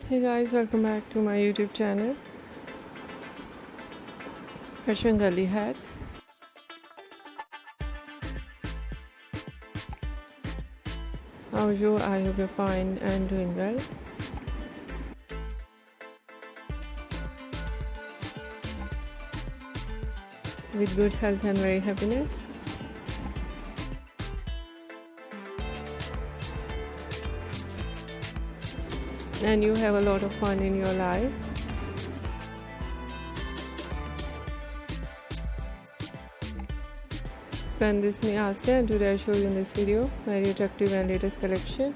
Hey guys, welcome back to my YouTube channel, Fashion Gully Hats. How are you? I hope you're fine and doing well. With good health and very happiness. And you have a lot of fun in your life. Friend, this is me Asya, and today I show you in this video very attractive and latest collection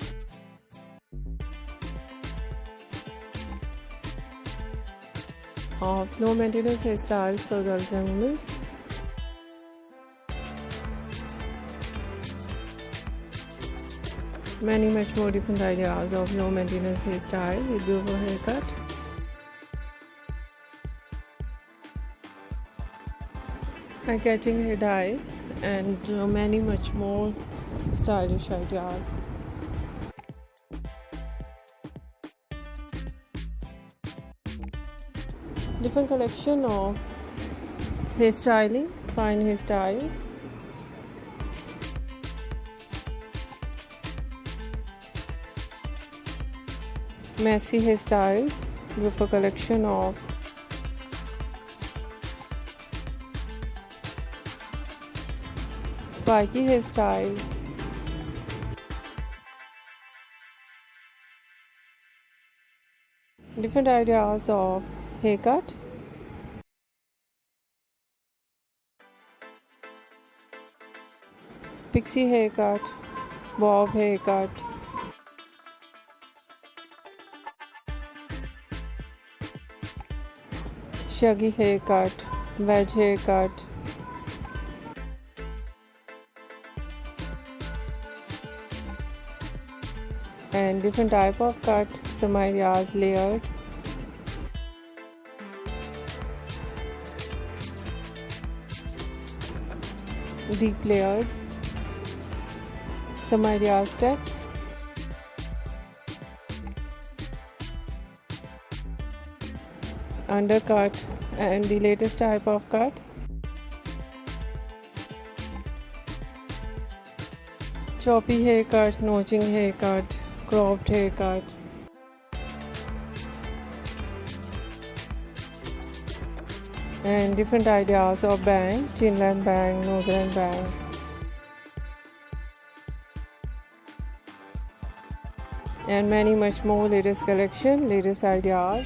of low maintenance hairstyles for girls and women. Many much more different ideas of low maintenance hairstyle with beautiful haircut. Eye-catching hair dye and many much more stylish ideas. Different collection of hairstyling, fine hairstyle. Messy hairstyles, beautiful collection of spiky hairstyle, different ideas of haircut, pixie haircut, bob haircut, shaggy haircut, wedge haircut, and different type of cut, some ideas layered, deep layered, some ideas step, undercut, and the latest type of cut, choppy haircut, notching haircut, cropped haircut, and different ideas of bang, chin length bang, nose length bang, and many much more latest collection, latest ideas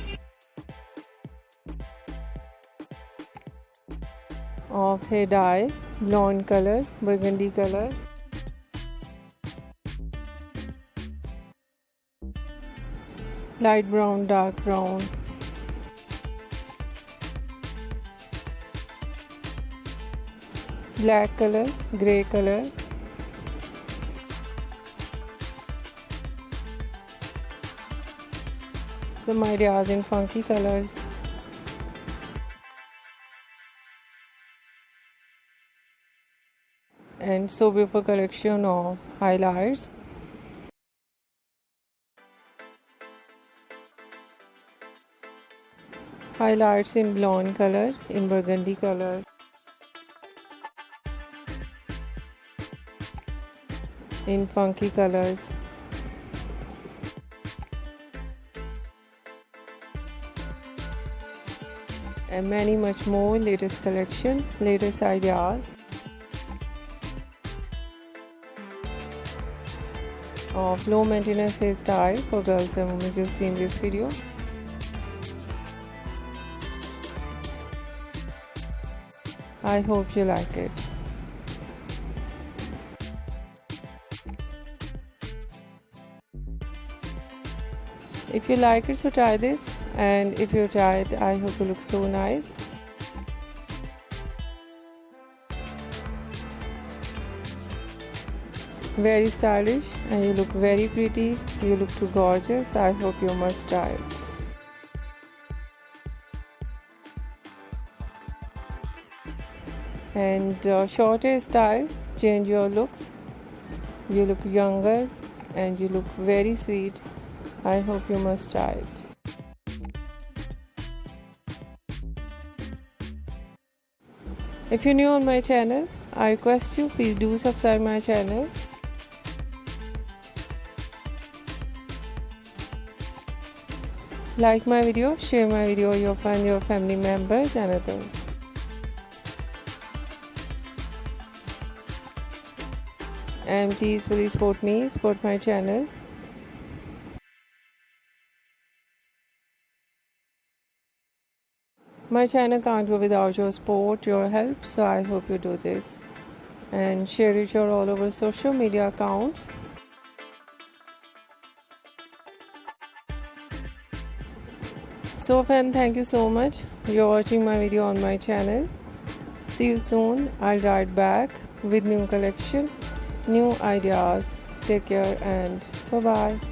of hair dye, blonde color, burgundy color, light brown, dark brown, black color, grey color, some ideas in funky colors, and so beautiful collection of highlights, highlights in blonde color, in burgundy color, in funky colors, and many much more latest collection, latest ideas of low maintenance hairstyle for girls and women you've seen this video. I hope you like it. If you like it, so try this, and if you try it, I hope you look so nice. Very stylish, and you look very pretty, you look too gorgeous. I hope you must try it. And short hairstyle, change your looks, you look younger and you look very sweet. I hope you must try it. If you're new on my channel, I request you please do subscribe my channel. Like my video, share my video with your friends, your family members and others. And please support me, support my channel. My channel can't go without your support, your help, so I hope you do this. And share it your all over social media accounts. So friend, thank you so much. You're watching my video on my channel. See you soon. I'll write back with new collection, new ideas. Take care and bye bye.